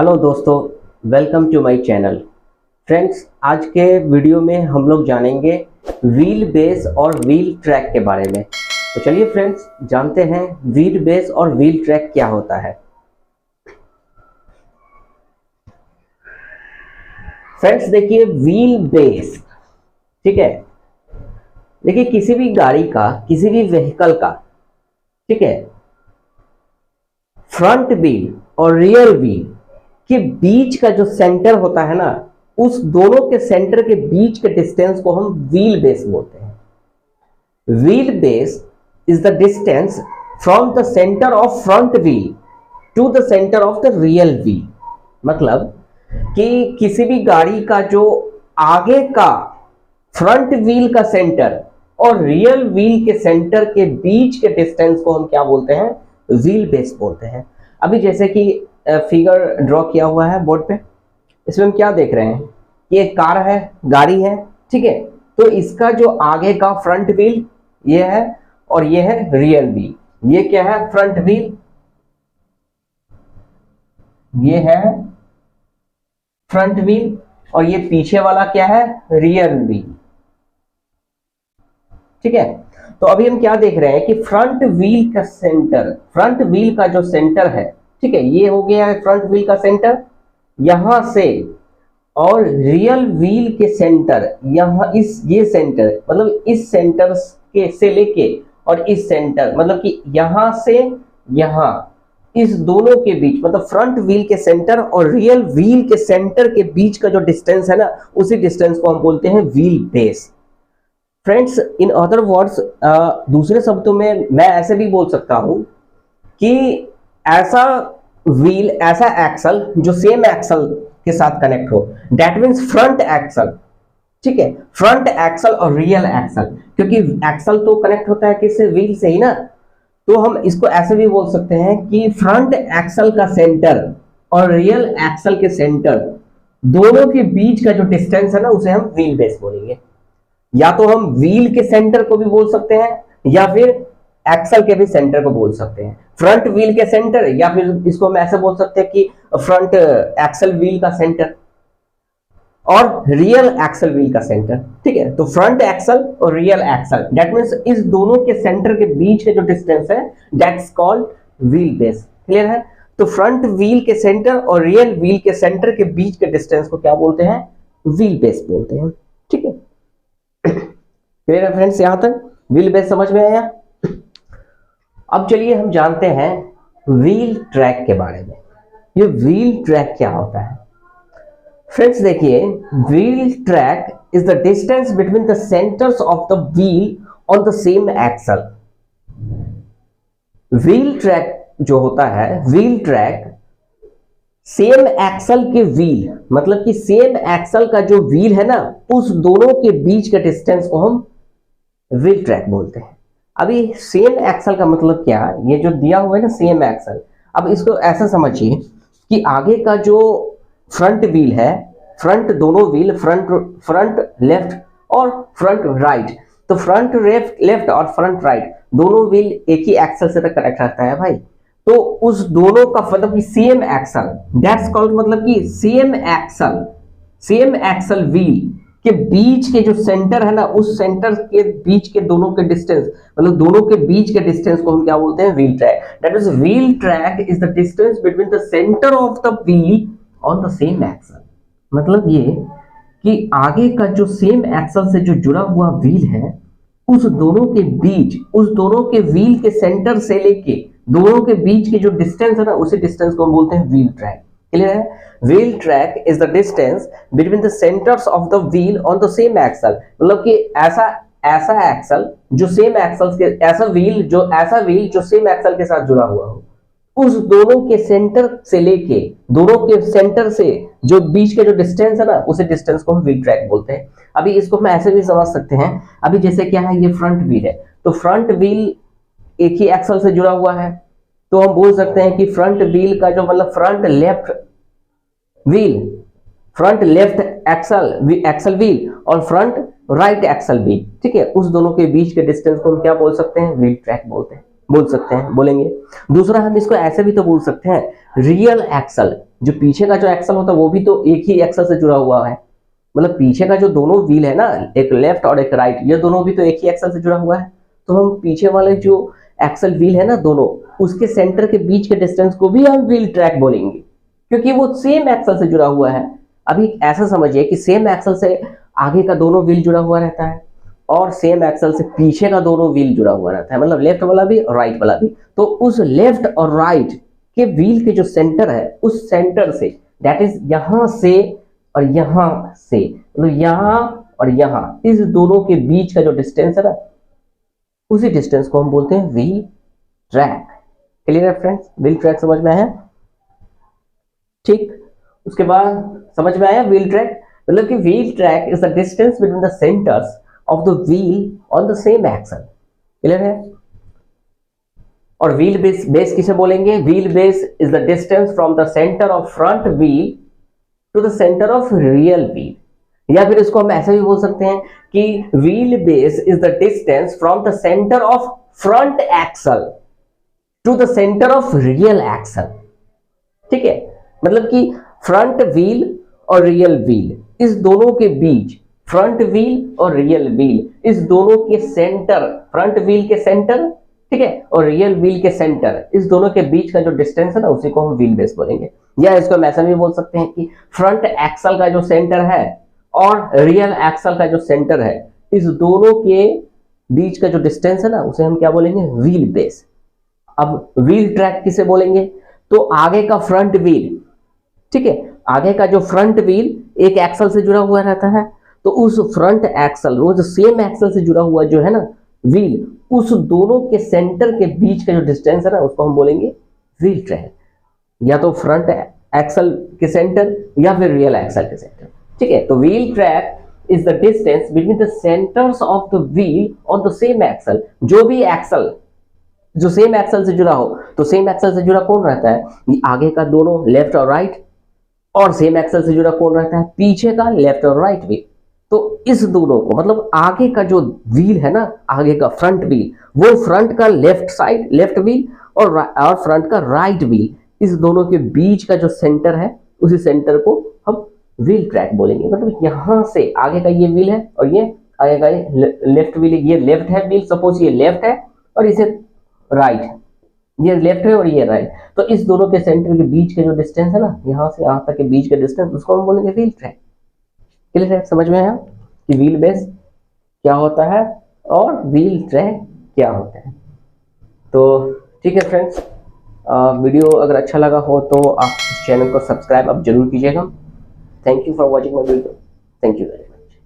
Hello दोस्तों, welcome to my channel. Friends, आज के वीडियो में हम लोग जानेंगे व्हील बेस और व्हील ट्रैक के बारे में। तो चलिए फ्रेंड्स, जानते हैं व्हील बेस और व्हील ट्रैक क्या होता है। फ्रेंड्स देखिए, व्हील बेस, ठीक है। देखिए, किसी भी गाड़ी का, किसी भी व्हीकल का, ठीक है, फ्रंट व्हील और रियर व्हील के बीच का जो सेंटर होता है ना, उस दोनों के सेंटर के बीच के डिस्टेंस को हम व्हील बेस बोलते हैं। Wheel base is the distance from the centre of front wheel to the centre of the rear wheel. मतलब कि किसी भी गाड़ी का जो आगे का फ्रंट व्हील का सेंटर और रियल व्हील के सेंटर के बीच के डिस्टेंस को हम क्या बोलते हैं? व्हील बेस बोलते हैं। अभी जैसे कि फिगर ड्रॉ किया हुआ है बोर्ड पे, इसमें हम क्या देख रहे हैं? ये कार है, गाड़ी है, ठीक है। तो इसका जो आगे का फ्रंट व्हील ये है और ये है रियल व्हील। ये क्या है? फ्रंट व्हील, ये है फ्रंट व्हील, और ये पीछे वाला क्या है? रियर व्हील, ठीक है। तो अभी हम क्या देख रहे हैं कि फ्रंट व्हील का सेंटर, फ्रंट व्हील का जो सेंटर है, ठीक है, ये हो गया है फ्रंट व्हील का सेंटर यहां से, और रियल व्हील के सेंटर यहां, इस ये सेंटर मतलब इस सेंटर के से लेके और इस सेंटर मतलब कि यहां से यहां, इस दोनों के बीच, मतलब फ्रंट व्हील के सेंटर और रियल व्हील के सेंटर के बीच का जो डिस्टेंस है ना, उसी डिस्टेंस को हम बोलते हैं wheel base. Friends, in other words, दूसरे शब्दों में मैं ऐसे भी बोल सकता हूं कि ऐसा व्हील, ऐसा एक्सल जो सेम एक्सल के साथ कनेक्ट हो, दैट मीन्स फ्रंट एक्सल, ठीक है। फ्रंट एक्सल और रियल एक्सल, क्योंकि एक्सल तो कनेक्ट होता है किससे? व्हील से ही ना। तो हम इसको ऐसे भी बोल सकते हैं कि फ्रंट एक्सल का सेंटर और रियल एक्सल के सेंटर दोनों के बीच का जो डिस्टेंस है ना, उसे हम व्हील बेस बोलेंगे। या तो हम व्हील के सेंटर को भी बोल सकते हैं या फिर एक्सल के भी सेंटर को बोल सकते हैं। फ्रंट व्हील के सेंटर, या फिर इसको हम ऐसे बोल सकते हैं कि फ्रंट एक्सल व्हील का सेंटर और रियल एक्सल व्हील का सेंटर, ठीक है। तो फ्रंट एक्सल और रियल एक्सल, दैट मींस इस दोनों के सेंटर के बीच के जो डिस्टेंस है, that's called wheel base. Clear है? तो फ्रंट व्हील के सेंटर और रियल व्हील के सेंटर के बीच के डिस्टेंस को क्या बोलते हैं? व्हील बेस बोलते हैं, ठीक है। क्लियर है फ्रेंड्स? यहां तक व्हील बेस समझ में आया? अब चलिए हम जानते हैं व्हील ट्रैक के बारे में। ये व्हील ट्रैक क्या होता है? फ्रेंड्स देखिए, wheel track is the distance between the centres of the wheel on the same axle. Wheel track जो होता है, व्हील ट्रैक सेम एक्सल के व्हील, मतलब कि सेम एक्सल का जो व्हील है ना, उस दोनों के बीच के डिस्टेंस को हम व्हील ट्रैक बोलते हैं। अभी सेम एक्सल का मतलब क्या? ये जो दिया हुआ है ना सेम एक्सल, अब इसको ऐसा समझिए कि आगे का जो फ्रंट व्हील है, फ्रंट दोनों व्हील, फ्रंट लेफ्ट और फ्रंट राइट, तो फ्रंट लेफ्ट और फ्रंट राइट दोनों व्हील एक ही एक्सल से तक कनेक्ट रहता है भाई। तो उस दोनों का मतलब कि सेम एक्सल, दैट्स कॉल्ड, मतलब कि सेम एक्सल व्हील के बीच के जो सेंटर है ना, उस सेंटर के बीच के दोनों के डिस्टेंस, मतलब दोनों के बीच के डिस्टेंस को हम क्या बोलते हैं? Wheel track. That is wheel track is the distance between the centre of the wheel on the same axle. मतलब ये कि आगे का जो सेम एक्सल से जो जुड़ा हुआ व्हील है, उस दोनों के बीच, उस दोनों के व्हील के सेंटर से लेके दोनों के बीच के जो डिस्टेंस है ना, उसी डिस्टेंस को हम बोलते हैं व्हील ट्रैक। क्लियर है? Wheel track is the distance between the centres of the wheel on the same axle. मतलब कि ऐसा एक्सल जो सेम एक्सल के, ऐसा व्हील जो सेम एक्सल के साथ जुड़ा हुआ हो, उस दोनों के सेंटर से लेके दोनों के सेंटर से जो बीच के जो डिस्टेंस है ना, उसे डिस्टेंस को हम व्हील ट्रैक बोलते हैं। अभी इसको हम ऐसे भी समझ सकते हैं। अभी जैसे क्या है, ये फ्रंट व्हील है, तो फ्रंट व्हील एक ही एक्सल से जुड़ा हुआ है, तो हम बोल सकते हैं कि फ्रंट व्हील का जो मतलब फ्रंट लेफ्ट एक्सल व्हील और फ्रंट राइट एक्सल व्हील, ठीक है, उस दोनों के बीच के डिस्टेंस को हम क्या बोल सकते हैं? व्हील ट्रैक बोलते हैं। बोल सकते हैं, बोलेंगे। दूसरा हम इसको ऐसे भी तो बोल सकते हैं, रियल एक्सल, जो पीछे का जो एक्सल होता है वो भी तो एक ही एक्सल से जुड़ा हुआ है, मतलब पीछे का जो दोनों व्हील है ना, एक लेफ्ट और एक राइट, ये दोनों भी तो एक ही एक्सल से जुड़ा हुआ है। तो हम पीछे वाले जो एक्सल व्हील है ना दोनों, उसके सेंटर के बीच के डिस्टेंस को भी हम व्हील ट्रैक बोलेंगे, क्योंकि वो सेम एक्सल से जुड़ा हुआ है। अभी ऐसा समझिए कि सेम एक्सल से आगे का दोनों व्हील जुड़ा हुआ रहता है और सेम एक्सल से पीछे का दोनों व्हील जुड़ा हुआ रहता है, मतलब लेफ्ट वाला भी और राइट वाला भी। तो उस लेफ्ट और राइट के व्हील के जो सेंटर है, उस सेंटर से, दैट इज यहां से और यहां से, मतलब यहां और यहां, इस दोनों के बीच का जो डिस्टेंस है ना, उसी डिस्टेंस को हम बोलते हैं व्हील ट्रैक। क्लियर है फ्रेंड्स? व्हील ट्रैक समझ में आया? ठीक। उसके बाद समझ में आया व्हील ट्रैक, मतलब कि wheel track is the distance between the centres of the wheel on the same axle. Clear है? और व्हील बेस किसे बोलेंगे? Wheel base is the distance from the centre of front wheel to the centre of real wheel, या फिर इसको हम ऐसे भी बोल सकते हैं कि wheel base is the distance from the centre of front axle to the centre of real axle. ठीक है, मतलब कि फ्रंट व्हील और रियल व्हील, इस दोनों के बीच, फ्रंट व्हील और रियल व्हील, इस दोनों के सेंटर, फ्रंट व्हील के सेंटर, ठीक है, और रियल व्हील के सेंटर, इस दोनों के बीच का जो डिस्टेंस है ना, उसी को हम व्हील बेस बोलेंगे। या इसको हम ऐसा भी बोल सकते हैं कि फ्रंट एक्सल का जो सेंटर है और रियल एक्सल का जो सेंटर है, इस दोनों के बीच का जो डिस्टेंस है ना, उसे हम क्या बोलेंगे? Wheel base. अब व्हील ट्रैक किसे बोलेंगे? तो आगे का फ्रंट व्हील, ठीक है, आगे का जो फ्रंट व्हील एक एक्सल से जुड़ा हुआ रहता है, तो उस फ्रंट एक्सल, वो जो सेम एक्सल से जुड़ा हुआ जो है ना व्हील, उस दोनों के सेंटर के बीच का जो डिस्टेंस है ना, उसको हम बोलेंगे व्हील ट्रैक। या तो फ्रंट एक्सल के सेंटर या फिर रियल एक्सल के सेंटर। ठीक है, तो wheel track is the distance between the centres of the wheel on the same axle. जो भी एक्सल जो सेम एक्सल से जुड़ा हो, तो सेम एक्सल से जुड़ा कौन रहता है? आगे का दोनों लेफ्ट और राइट, और सेम एक्सल से जुड़ा कौन रहता है? पीछे का लेफ्ट और राइट व्हील। तो इस दोनों को, मतलब आगे का जो व्हील है ना, आगे का फ्रंट व्हील, वो फ्रंट का लेफ्ट साइड लेफ्ट व्हील और फ्रंट का राइट व्हील, इस दोनों के बीच का जो सेंटर है, उसी सेंटर को हम व्हील ट्रैक बोलेंगे। मतलब यहां से आगे का ये व्हील है और ये आगे का लेफ्ट व्हील, ये लेफ्ट है व्हील, सपोज ये लेफ्ट है और इसे राइट है, ये लेफ्ट है और ये राइट, तो इस दोनों के सेंटर के बीच के जो डिस्टेंस है ना, यहां से यहां तक के बीच का डिस्टेंस, उसको हम बोलेंगे व्हील ट्रैक। क्लियर है? समझ में आया कि व्हील बेस क्या होता है और व्हील ट्रैक क्या होता है? तो ठीक है फ्रेंड्स, वीडियो अगर अच्छा लगा हो तो आप इस चैनल को सब्सक्राइब आप जरूर कीजिएगा। Thank you for watching my video. Thank you.